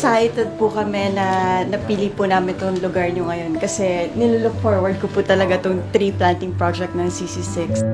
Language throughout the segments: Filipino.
excited po kami na napili po namin itong lugar nyo ngayon kasi nilook forward ko po talaga itong tree planting project ng CC6.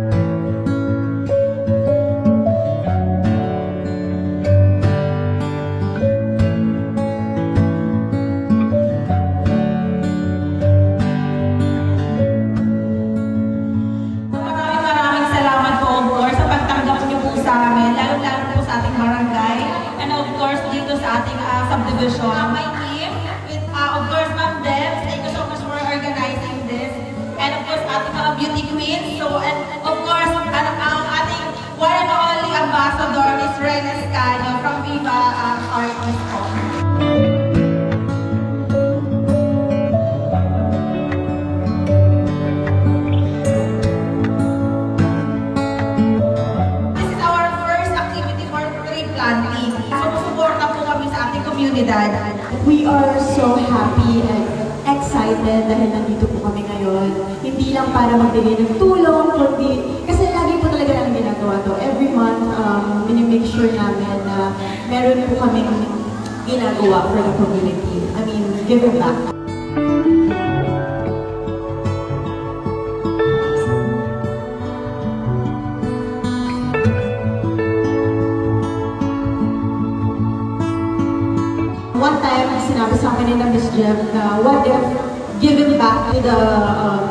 Maraming salamat po, of course, sa pagtanggap niyo po sa amin, lalo-lalo po sa ating barangay, and of course, dito sa ating subdivision. My team, with, of course, Ma'am Debs, thank you so much for organizing this. And of course, ating mga beauty queens. So, and of course, ang ating one and only ambassador, Miss Reyna Escaño from Viva Arts po. This is our first activity for tree planting. Sumusuporta po kami sa ating komunidad. We are so happy and excited dahil nandito po kami ngayon. Hindi lang para magbigay ng tulong, kundi kasi lagi po talaga namin ginagawa to. Every month, minimake sure namin na meron po kaming ginagawa for the community. I mean, giving back. One time, sinabi sa akin ni na Miss Jeff na what if giving back to the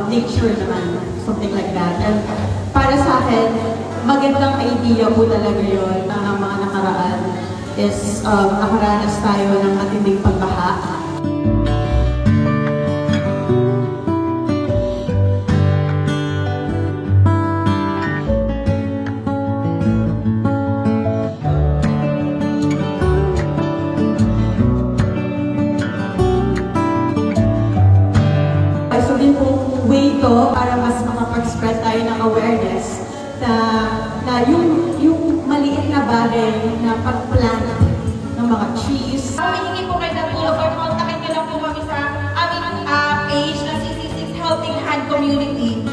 nature naman, something like that. And para sa akin, magandang idea po talaga yun ng mga nakaraan is nakaranas tayo ng matinding pagbaha. So din pong way to para mas makapag-spread tayo ng awareness na yung maliit na bagay na pag-plant ng mga trees. Humihingi po kayo ng tulong or kontakin nyo lang po kami sa aming page na CC6 Helping Hand Community.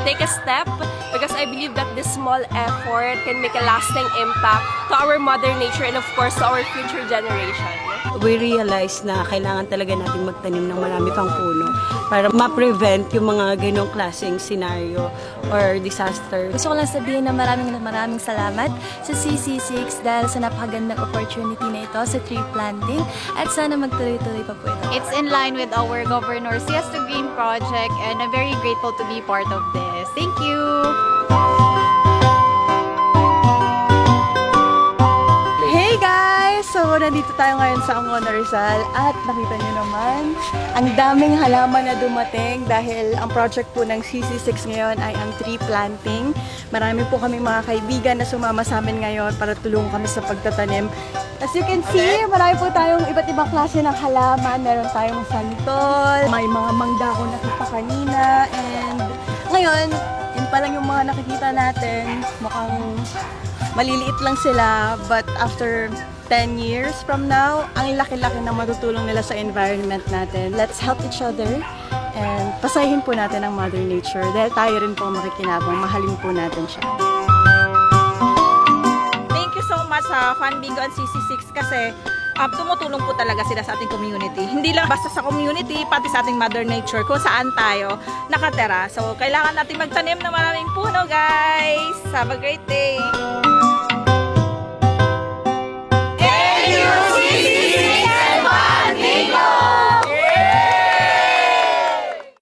Take a step because I believe that this small effort can make a lasting impact to our mother nature and of course to our future generation. We realize na kailangan talaga natin magtanim ng marami pang puno para ma-prevent yung mga ganong klaseng scenario or disaster. Gusto ko lang sabihin na maraming salamat sa CC6 dahil sa napakagandang opportunity na ito sa tree planting at sana magtuloy-tuloy pa po ito. It's in line with our Governor's Yes to Green project and I'm very grateful to be part of this. Thank you! Hey guys! So, nandito tayo ngayon sa Angono Rizal at nakita nyo naman, ang daming halaman na dumating dahil ang project po ng CC6 ngayon ay ang tree planting. Marami po kami mga kaibigan na sumama sa amin ngayon para tulungan kami sa pagtatanim. As you can see, marami po tayong iba't ibang klase ng halaman. Meron tayong santol, may mga mangga ko nakita kanina, and ngayon, yun pa lang yung mga nakikita natin. Mukhang maliliit lang sila, but after 10 years from now, ang laki-laki na matutulong nila sa environment natin. Let's help each other and pasahin po natin ang Mother Nature dahil tayo rin po makikinabang, mahalin po natin siya. Thank you so much sa Fun Bingo and CC6 kasi tumutulong po talaga sila sa ating community. Hindi lang basta sa community, pati sa ating Mother Nature kung saan tayo nakatera. So, kailangan natin magtanim ng maraming puno, guys! Have a great day!